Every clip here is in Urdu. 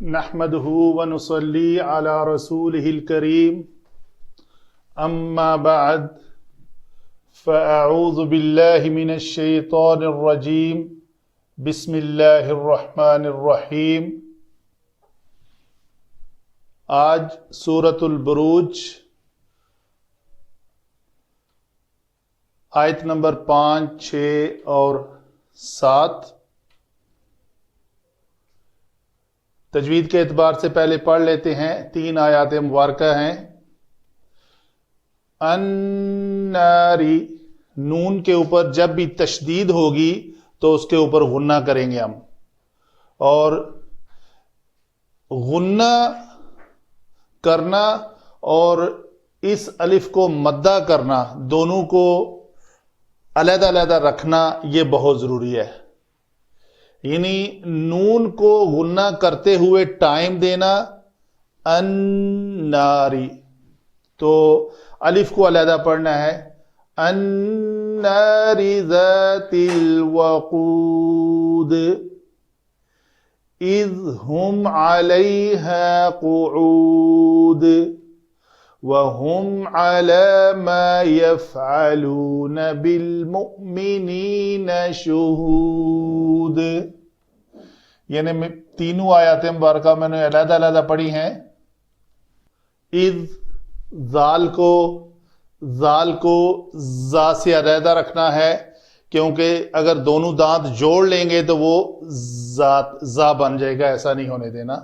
نحمده ونصلي على رسوله الكريم أما بعد فأعوذ بالله من الشيطان الرجيم بسم الله الرحمن الرحيم. آج سورة البروج آیت نمبر 5, 6 اور 7 تجوید کے اعتبار سے پہلے پڑھ لیتے ہیں. 3 آیات مبارکہ ہیں. الناری، نون کے اوپر جب بھی تشدید ہوگی تو اس کے اوپر غنہ کریں گے ہم، اور غنہ کرنا اور اس الف کو مدہ کرنا دونوں کو علیحدہ علیحدہ رکھنا یہ بہت ضروری ہے. یعنی نون کو غنہ کرتے ہوئے ٹائم دینا الناری، تو الف کو علیحدہ پڑھنا ہے. النار ذات الوقود اذ هم علیہا قعود وهم على ما يفعلون بالمؤمنين شهود. یعنی تینوں آیات مبارکہ میں نے علیحدہ علیحدہ پڑھی ہیں. اذ، زال کو زا سے علیحدہ رکھنا ہے، کیونکہ اگر دونوں دانت جوڑ لیں گے تو وہ زا بن جائے گا، ایسا نہیں ہونے دینا.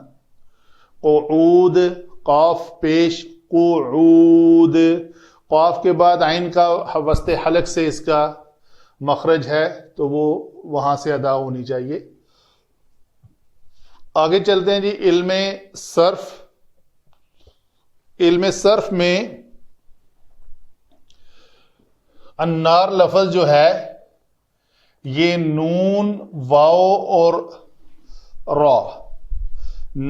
قعود، قاف پیش، قعود، قاف کے بعد عین کا وسط حلق سے اس کا مخرج ہے تو وہ وہاں سے ادا ہونی چاہیے. آگے چلتے ہیں جی. علم صرف میں النار لفظ جو ہے یہ نون، واو اور را،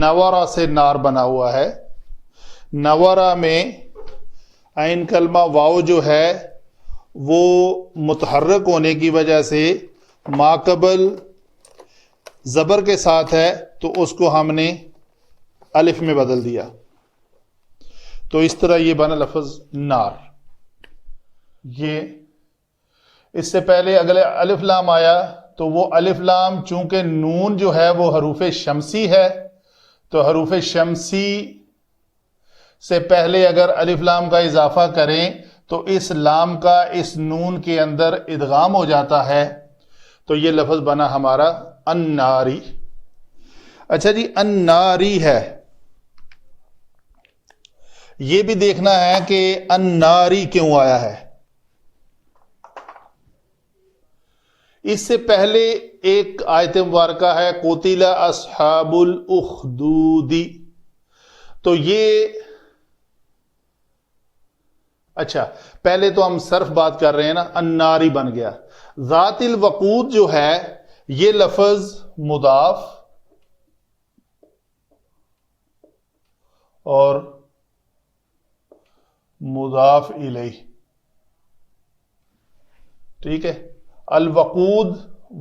نورا سے نار بنا ہوا ہے. نورا میں عین کلمہ واو جو ہے وہ متحرک ہونے کی وجہ سے ماقبل زبر کے ساتھ ہے تو اس کو ہم نے الف میں بدل دیا، تو اس طرح یہ بنا لفظ نار. یہ اس سے پہلے اگلے الف لام آیا تو وہ الف لام چونکہ نون جو ہے وہ حروف شمسی ہے، تو حروف شمسی سے پہلے اگر الف لام کا اضافہ کریں تو اس لام کا اس نون کے اندر ادغام ہو جاتا ہے، تو یہ لفظ بنا ہمارا الناری. اچھا جی، الناری ہے، یہ بھی دیکھنا ہے کہ الناری کیوں آیا ہے. اس سے پہلے ایک آیت مبارکہ ہے قتل اصحاب الاخدود، تو یہ اچھا پہلے تو ہم صرف بات کر رہے ہیں نا، الناری بن گیا. ذات الوقود جو ہے یہ لفظ مضاف اور مضاف الیہ، ٹھیک ہے. الوقود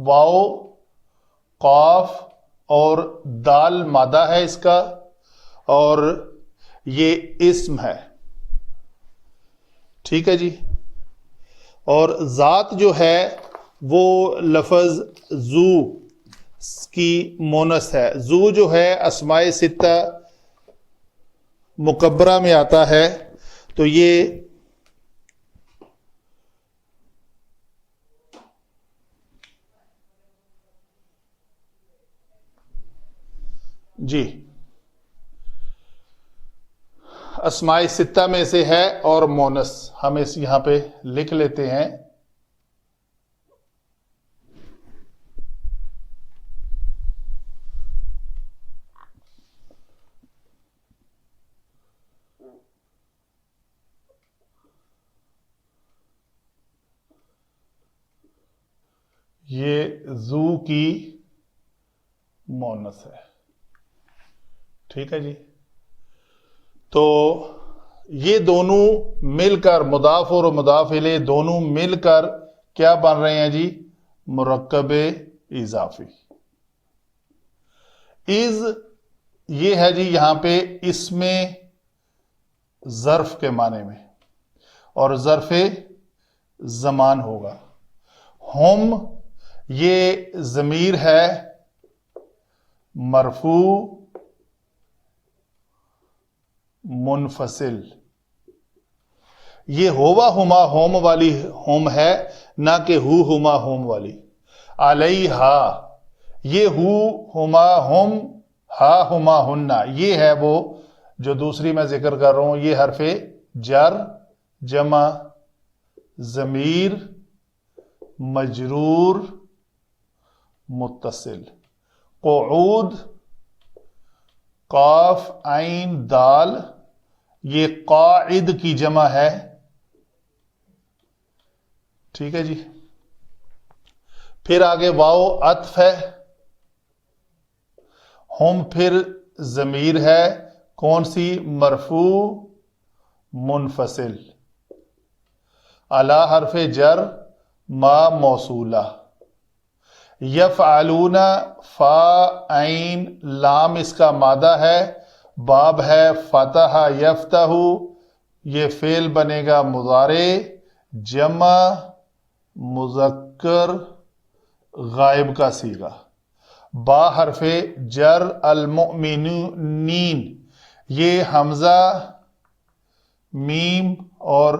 واو، قاف اور دال مادہ ہے اس کا، اور یہ اسم ہے، ٹھیک ہے جی. اور ذات جو ہے وہ لفظ ذو کی مونس ہے. ذو جو ہے اسماء ستہ مکبرہ میں آتا ہے، تو یہ جی اسماء ستہ میں سے ہے اور مونس. ہم اس یہاں پہ لکھ لیتے ہیں. یہ ذو کی مونس ہے، ٹھیک ہے جی. تو یہ دونوں مل کر مضاف اور مضاف الیہ دونوں مل کر کیا بن رہے ہیں جی؟ مرکب اضافی. از یہ ہے جی یہاں پہ اس میں ظرف کے معنی میں، اور ظرف زمان ہوگا. ہم یہ ضمیر ہے مرفوع منفصل. یہ ہوا ہما ہوم والی ہوم ہے، نہ کہ ہو ہما ہوم والی. علیہا یہ ہو ہما ہوم، ہا ہما ہننا یہ ہے وہ جو دوسری میں ذکر کر رہا ہوں. یہ حرف جر جمع ضمیر مجرور متصل. قعود قاف عین دال یہ قاعد کی جمع ہے. ٹھیک ہے جی. پھر آگے واو عطف ہے. ہم پھر ضمیر ہے کون سی؟ مرفوع منفصل. علی حرف جر ما موصولہ. یفعلون فا عین لام اس کا مادہ ہے، باب ہے فتح یفتح، یہ فعل بنے گا مضارع جمع مذکر غائب کا صیغہ. با حرف جر المؤمنین یہ حمزہ میم اور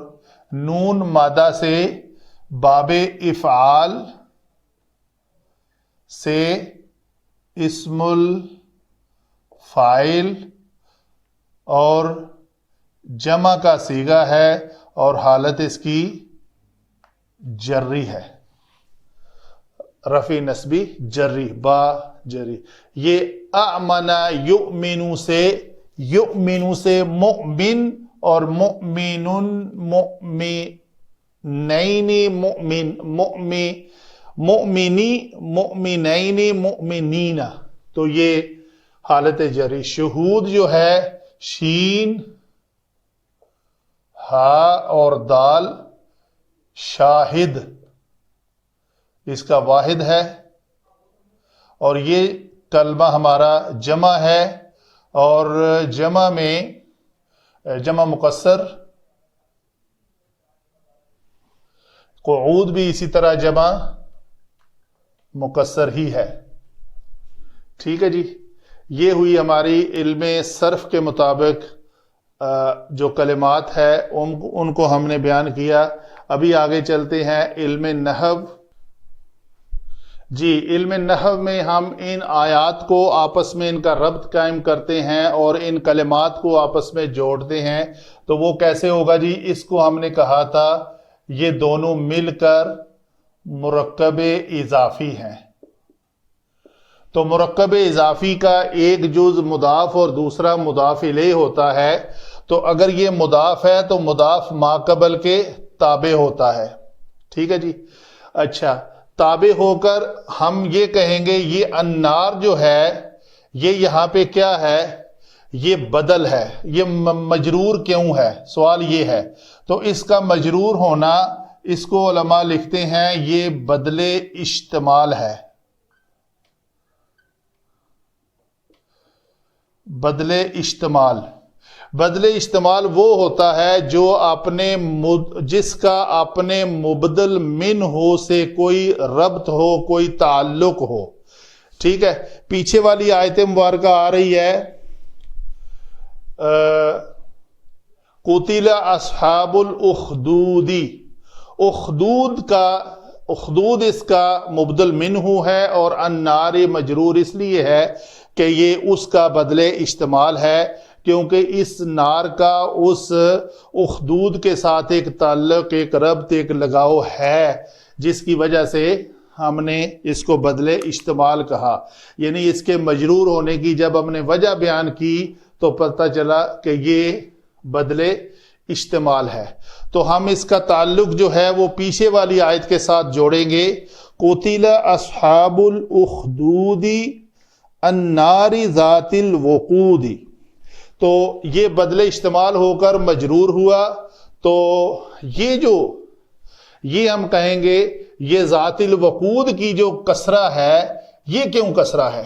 نون مادہ سے باب افعال سے اسم الفاعل اور جمع کا صیغہ ہے اور حالت اس کی جری ہے، رفع نسبی جری با جری. یہ اعمنا یؤمنو سے مؤمن اور مؤمنن مؤمنین مؤمنی مؤمنین مؤمنین، تو یہ حالت جری. شہود جو ہے شین ہا اور دال شاہد اس کا واحد ہے، اور یہ کلمہ ہمارا جمع ہے، اور جمع میں جمع مکسر. قعود بھی اسی طرح جمع مکسر ہی ہے. ٹھیک ہے جی. یہ ہوئی ہماری علم صرف کے مطابق جو کلمات ہے ان کو ہم نے بیان کیا. ابھی آگے چلتے ہیں علم نحو. جی علم نحو میں ہم ان آیات کو آپس میں ان کا ربط قائم کرتے ہیں اور ان کلمات کو آپس میں جوڑتے ہیں. تو وہ کیسے ہوگا جی؟ اس کو ہم نے کہا تھا یہ دونوں مل کر مرکب اضافی ہیں. تو مرکب اضافی کا ایک جز مضاف اور دوسرا مضاف الیہ ہوتا ہے. تو اگر یہ مضاف ہے تو مضاف ما قبل کے تابع ہوتا ہے. ٹھیک ہے جی. اچھا تابع ہو کر ہم یہ کہیں گے یہ النار جو ہے یہ یہاں پہ کیا ہے؟ یہ بدل ہے. یہ مجرور کیوں ہے؟ سوال یہ ہے. تو اس کا مجرور ہونا اس کو علماء لکھتے ہیں یہ بدل اشتمال ہے. بدل اشتمال. بدل اشتمال وہ ہوتا ہے جو جس کا اپنے مبدل من ہو سے کوئی ربط ہو، کوئی تعلق ہو. ٹھیک ہے. پیچھے والی آیت مبارکہ آ رہی ہے قتل اصحاب الاخدود. اخدود اس کا مبدل منہ ہے، اور النار مجرور اس لیے ہے کہ یہ اس کا بدل اشتمال ہے کیونکہ اس نار کا اس اخدود کے ساتھ ایک تعلق، ایک ربط، ایک لگاؤ ہے، جس کی وجہ سے ہم نے اس کو بدل اشتمال کہا. یعنی اس کے مجرور ہونے کی جب ہم نے وجہ بیان کی تو پتہ چلا کہ یہ بدل اشتمال ہے. تو ہم اس کا تعلق جو ہے وہ پیچھے والی آیت کے ساتھ جوڑیں گے. قتل اصحاب الاخدود النار ذات الوقود. تو یہ بدل اشتمال ہو کر مجرور ہوا. تو یہ ہم کہیں گے یہ ذات الوقود کی جو کسرہ ہے، یہ کیوں کسرہ ہے؟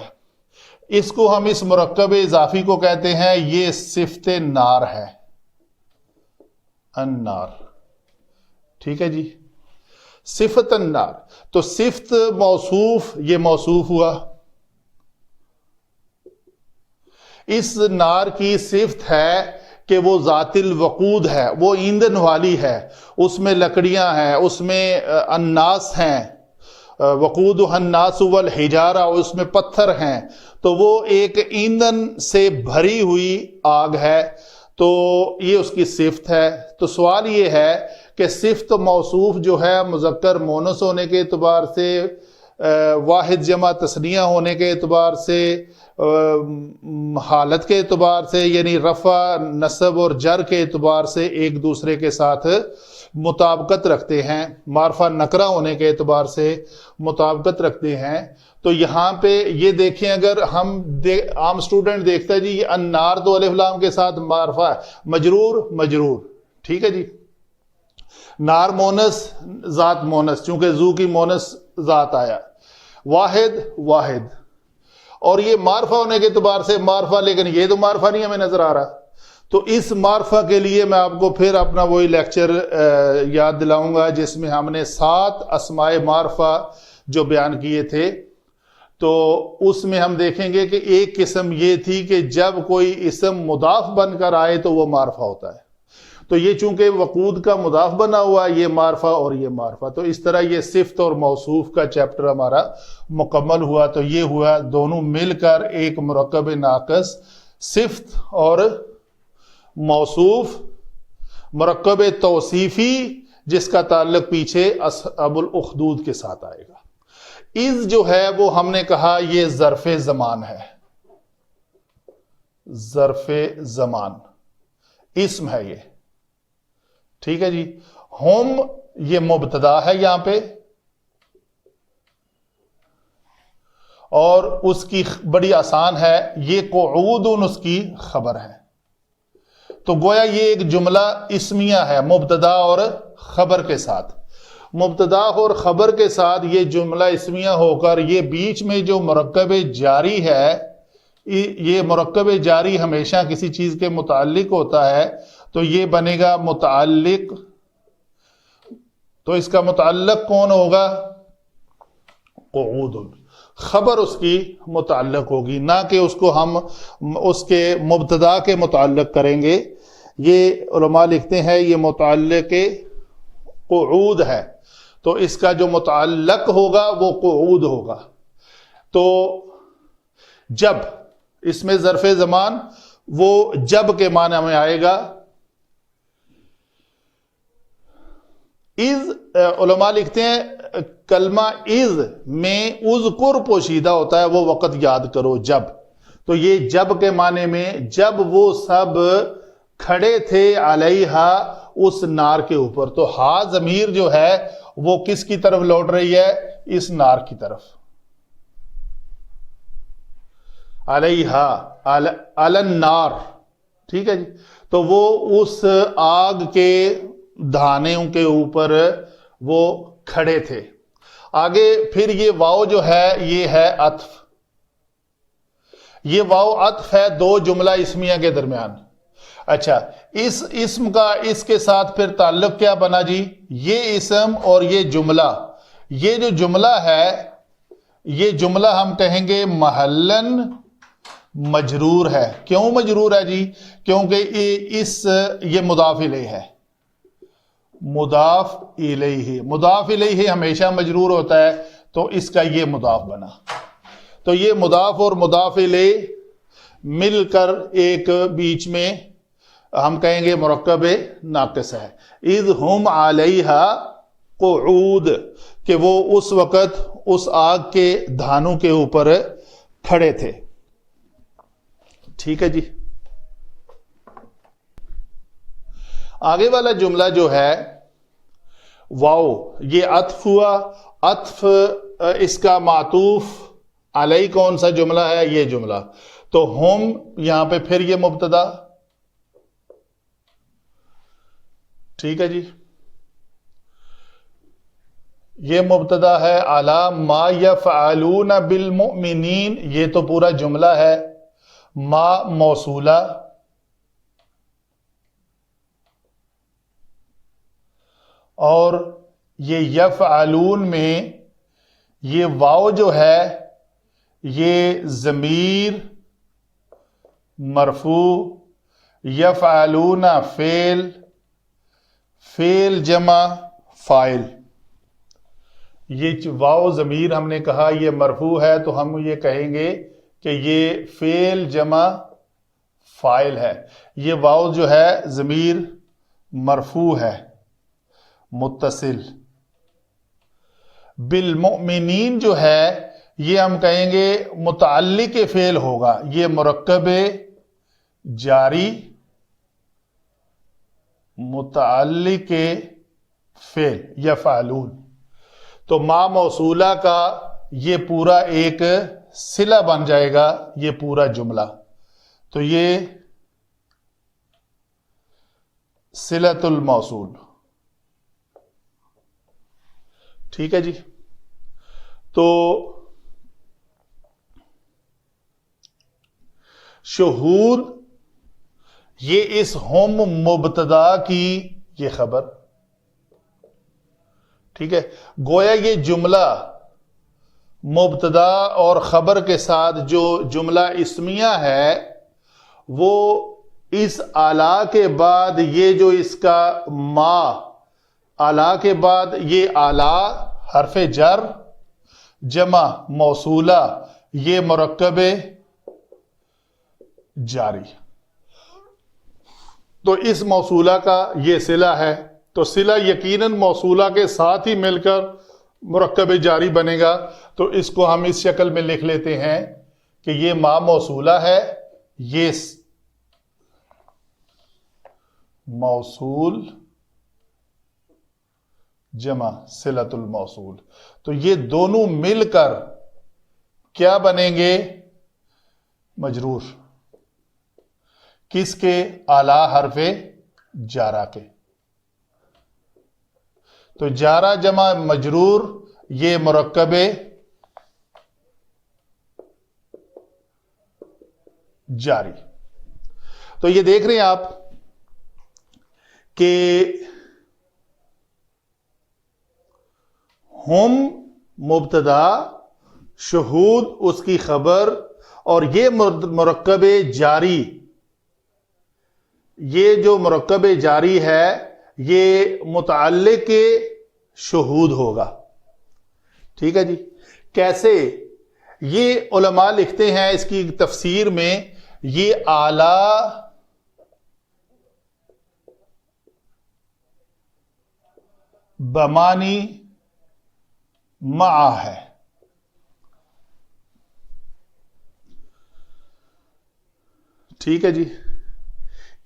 اس کو ہم اس مرکب اضافی کو کہتے ہیں، یہ صفت نار ہے، النار. ٹھیک ہے جی، صفت النار. تو صفت موصوف، یہ موصوف ہوا. اس نار کی صفت ہے کہ وہ ذات الوقود ہے، وہ ایندھن والی ہے، اس میں لکڑیاں ہیں، اس میں اناس ہیں، وقود الناس والحجارہ، اس میں پتھر ہیں. تو وہ ایک ایندھن سے بھری ہوئی آگ ہے، تو یہ اس کی صفت ہے. تو سوال یہ ہے کہ صفت موصوف جو ہے مذکر مونس ہونے کے اعتبار سے، واحد جمع تثنیہ ہونے کے اعتبار سے، حالت کے اعتبار سے، یعنی رفع نصب اور جر کے اعتبار سے ایک دوسرے کے ساتھ مطابقت رکھتے ہیں، معرفہ نکرہ ہونے کے اعتبار سے مطابقت رکھتے ہیں. تو یہاں پہ یہ دیکھیں، اگر ہم عام اسٹوڈنٹ دیکھتا ہے جی یہ النار تو الف لام کے ساتھ معرفہ ہے، مجرور مجرور. ٹھیک ہے جی، نار مونس، ذات مونس، چونکہ زو کی مونس ذات آیا، واحد واحد، اور یہ معرفہ ہونے کے اعتبار سے معرفہ، لیکن یہ تو معرفہ نہیں ہمیں نظر آ رہا. تو اس معرفہ کے لیے میں آپ کو پھر اپنا وہی لیکچر یاد دلاؤں گا جس میں ہم نے 7 اسماء معرفہ جو بیان کیے تھے. تو اس میں ہم دیکھیں گے کہ ایک قسم یہ تھی کہ جب کوئی اسم مضاف بن کر آئے تو وہ معرفہ ہوتا ہے. تو یہ چونکہ وقود کا مضاف بنا ہوا، یہ معرفہ اور یہ معرفہ، تو اس طرح یہ صفت اور موصوف کا چیپٹر ہمارا مکمل ہوا. تو یہ ہوا دونوں مل کر ایک مرکب ناقص، صفت اور موصوف، مرکب توصیفی جس کا تعلق پیچھے اصحاب الاخدود کے ساتھ آئے گا. از جو ہے وہ ہم نے کہا یہ ظرف زمان ہے، ظرف زمان اسم ہے یہ. ٹھیک ہے جی. ہم یہ مبتدا ہے یہاں پہ، اور اس کی بڑی آسان ہے، یہ قعود اس کی خبر ہے. تو گویا یہ ایک جملہ اسمیہ ہے مبتدا اور خبر کے ساتھ. مبتدا اور خبر کے ساتھ یہ جملہ اسمیہ ہو کر یہ بیچ میں جو مرکب جاری ہے، یہ مرکب جاری ہمیشہ کسی چیز کے متعلق ہوتا ہے، تو یہ بنے گا متعلق. تو اس کا متعلق کون ہوگا؟ قعود. خبر اس کی متعلق ہوگی، نہ کہ اس کو ہم اس کے مبتدا کے متعلق کریں گے. یہ علماء لکھتے ہیں یہ متعلق قعود ہے، تو اس کا جو متعلق ہوگا وہ قعود ہوگا. تو جب اس میں ظرف زمان وہ جب کے معنی میں آئے گا. از، علماء لکھتے ہیں کلمہ از میں اذکر پوشیدہ ہوتا ہے، وہ وقت یاد کرو جب. تو یہ جب کے معنی میں جب وہ سب کھڑے تھے علیہا اس نار کے اوپر. تو ہا ضمیر جو ہے وہ کس کی طرف لوٹ رہی ہے؟ اس نار کی طرف. علیہا علی النار. ٹھیک ہے جی. تو وہ اس آگ کے دھانوں کے اوپر وہ کھڑے تھے. آگے پھر یہ واو جو ہے یہ ہے عطف. یہ واو عطف ہے دو جملہ اسمیہ کے درمیان. اچھا، اس اسم کا اس کے ساتھ پھر تعلق کیا بنا جی؟ یہ اسم اور یہ جملہ، یہ جو جملہ ہے یہ جملہ ہم کہیں گے محلن مجرور ہے. کیوں مجرور ہے جی؟ کیونکہ یہ مضاف الیہ ہے. مضاف الیہ، مضاف الیہ ہمیشہ مجرور ہوتا ہے، تو اس کا یہ مضاف بنا. تو یہ مضاف اور مضاف الیہ مل کر ایک بیچ میں ہم کہیں گے مرکب ناقص ہے. اذ ہم علیہا قعود، کہ وہ اس وقت اس آگ کے دھانوں کے اوپر کھڑے تھے. ٹھیک ہے جی. آگے والا جملہ جو ہے واو، یہ عطف ہوا. عطف اس کا معطوف علی کون سا جملہ ہے؟ یہ جملہ. تو ہم یہاں پہ پھر یہ مبتدا. ٹھیک ہے جی. یہ مبتدا ہے. علی ما یفعلون بالمؤمنین یہ تو پورا جملہ ہے. ما موصولہ اور یہ یفعلون میں یہ واو جو ہے یہ ضمیر مرفوع، یفعلون فعل، فعل جمع فاعل. یہ واو ضمیر ہم نے کہا یہ مرفوع ہے تو ہم یہ کہیں گے کہ یہ فعل جمع فاعل ہے. یہ واو جو ہے ضمیر مرفوع ہے متصل. بالمؤمنین جو ہے یہ ہم کہیں گے متعلق فعل ہوگا. یہ مرکب جاری متعلق فعل یفعلون. تو ما موصولہ کا یہ پورا ایک صلہ بن جائے گا یہ پورا جملہ. تو یہ صلۃ الموصول. ٹھیک ہے جی. تو شہود یہ اس ہم مبتدا کی یہ خبر. ٹھیک ہے. گویا یہ جملہ مبتدا اور خبر کے ساتھ جو جملہ اسمیہ ہے وہ اس اعلی کے بعد یہ جو اس کا ما اعلی کے بعد یہ اعلی حرف جر جمع موصولہ یہ مرکب جاری. تو اس موصولہ کا یہ صلہ ہے. تو صلہ یقیناً موصولہ کے ساتھ ہی مل کر مرکب جاری بنے گا. تو اس کو ہم اس شکل میں لکھ لیتے ہیں کہ یہ ما موصولہ ہے، یہ موصول جمع صلۃ الموصول. تو یہ دونوں مل کر کیا بنیں گے؟ مجرور. کس کے؟ اعلی حرف جارہ کے. تو جارہ جمع مجرور یہ مرکب جاری. تو یہ دیکھ رہے ہیں آپ کہ ہم مبتدا، شہود اس کی خبر، اور یہ مرکب جاری، یہ جو مرکب جاری ہے یہ متعلق شہود ہوگا. ٹھیک ہے جی. کیسے؟ یہ علماء لکھتے ہیں اس کی تفسیر میں یہ اعلی بمانی مع ہے. ٹھیک ہے جی.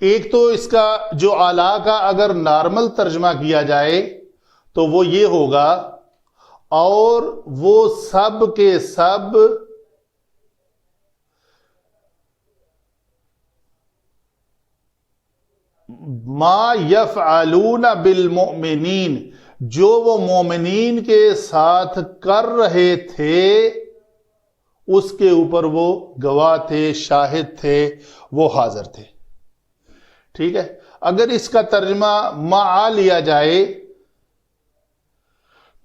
ایک تو اس کا جو اعلی کا اگر نارمل ترجمہ کیا جائے تو وہ یہ ہوگا اور وہ سب کے سب ما یفعلون بالمؤمنین جو وہ مومنین کے ساتھ کر رہے تھے اس کے اوپر وہ گواہ تھے، شاہد تھے، وہ حاضر تھے. ٹھیک ہے. اگر اس کا ترجمہ مع لیا جائے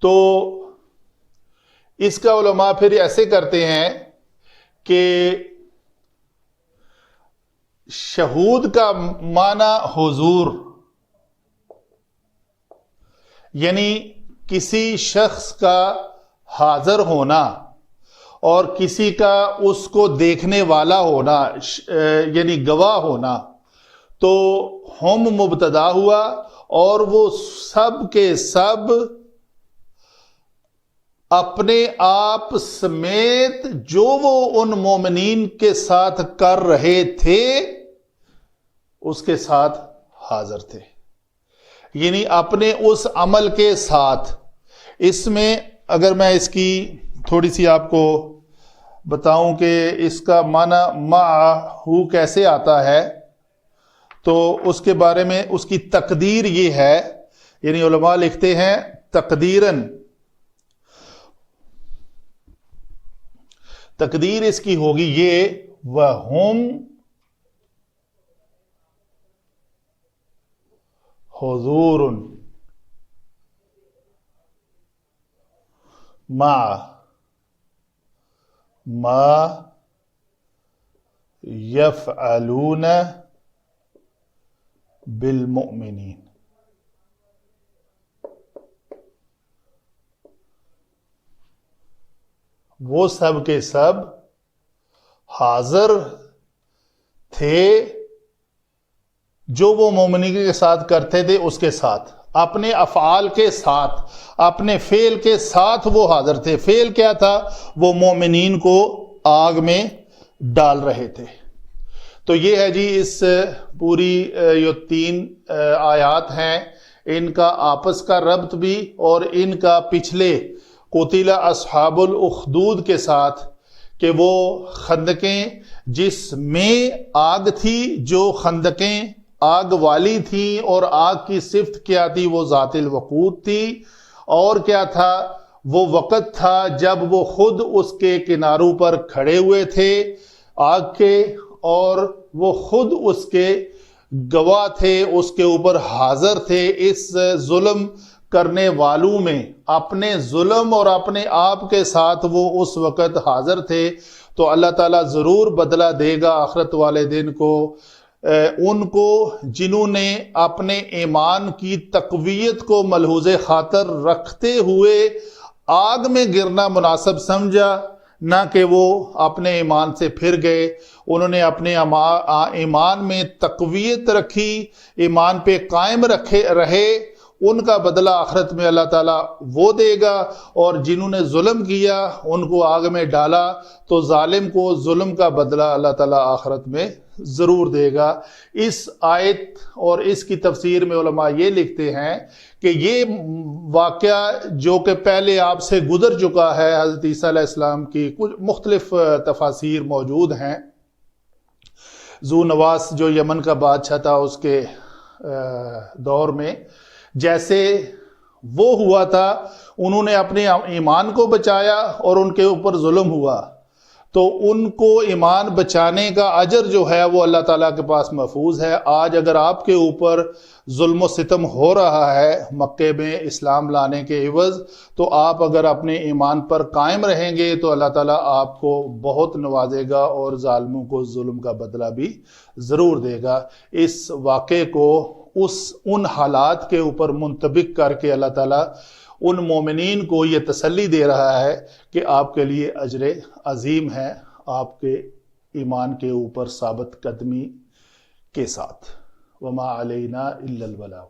تو اس کا علماء پھر ایسے کرتے ہیں کہ شہود کا معنی حضور، یعنی کسی شخص کا حاضر ہونا اور کسی کا اس کو دیکھنے والا ہونا، یعنی گواہ ہونا. تو ہم مبتدا ہوا اور وہ سب کے سب اپنے آپ سمیت جو وہ ان مومنین کے ساتھ کر رہے تھے اس کے ساتھ حاضر تھے. یعنی اپنے اس عمل کے ساتھ. اس میں اگر میں اس کی تھوڑی سی آپ کو بتاؤں کہ اس کا معنی معہو کیسے آتا ہے تو اس کے بارے میں اس کی تقدیر یہ ہے. یعنی علماء لکھتے ہیں تقدیراً تقدیر اس کی ہوگی یہ وَهُمْ حضور مع ما يفعلون بالمؤمنین. وہ سب کے سب حاضر تھے جو وہ مومنین کے ساتھ کرتے تھے، اس کے ساتھ اپنے افعال کے ساتھ، اپنے فعل کے ساتھ وہ حاضر تھے. فعل کیا تھا؟ وہ مومنین کو آگ میں ڈال رہے تھے. تو یہ ہے جی اس پوری یہ 3 آیات ہیں، ان کا آپس کا ربط بھی اور ان کا پچھلے قتل اصحاب الاخدود کے ساتھ، کہ وہ خندقیں جس میں آگ تھی، جو خندقیں آگ والی تھیں، اور آگ کی صفت کیا تھی؟ وہ ذات الوقود تھی. اور کیا تھا؟ وہ وقت تھا جب وہ خود اس کے کناروں پر کھڑے ہوئے تھے آگ کے، اور وہ خود اس کے گواہ تھے، اس کے اوپر حاضر تھے. اس ظلم کرنے والوں میں اپنے ظلم اور اپنے آپ کے ساتھ وہ اس وقت حاضر تھے. تو اللہ تعالیٰ ضرور بدلہ دے گا آخرت والے دن کو ان کو جنہوں نے اپنے ایمان کی تقویت کو ملحوظ خاطر رکھتے ہوئے آگ میں گرنا مناسب سمجھا، نہ کہ وہ اپنے ایمان سے پھر گئے. انہوں نے اپنے ایمان میں تقویت رکھی، ایمان پہ قائم رہے. ان کا بدلہ آخرت میں اللہ تعالیٰ وہ دے گا. اور جنہوں نے ظلم کیا ان کو آگ میں ڈالا، تو ظالم کو ظلم کا بدلہ اللہ تعالیٰ آخرت میں ضرور دے گا. اس آیت اور اس کی تفسیر میں علماء یہ لکھتے ہیں کہ یہ واقعہ جو کہ پہلے آپ سے گزر چکا ہے، حضرت عیسیٰ علیہ السلام کی کچھ مختلف تفاسیر موجود ہیں. ذو نواس جو یمن کا بادشاہ تھا، اس کے دور میں جیسے وہ ہوا تھا، انہوں نے اپنے ایمان کو بچایا اور ان کے اوپر ظلم ہوا، تو ان کو ایمان بچانے کا اجر جو ہے وہ اللہ تعالیٰ کے پاس محفوظ ہے. آج اگر آپ کے اوپر ظلم و ستم ہو رہا ہے مکے میں اسلام لانے کے عوض، تو آپ اگر اپنے ایمان پر قائم رہیں گے تو اللہ تعالیٰ آپ کو بہت نوازے گا اور ظالموں کو ظلم کا بدلہ بھی ضرور دے گا. اس واقعے کو ان حالات کے اوپر منطبق کر کے اللہ تعالیٰ ان مومنین کو یہ تسلی دے رہا ہے کہ آپ کے لیے اجر عظیم ہے آپ کے ایمان کے اوپر ثابت قدمی کے ساتھ. وما علینا الا البلاغ.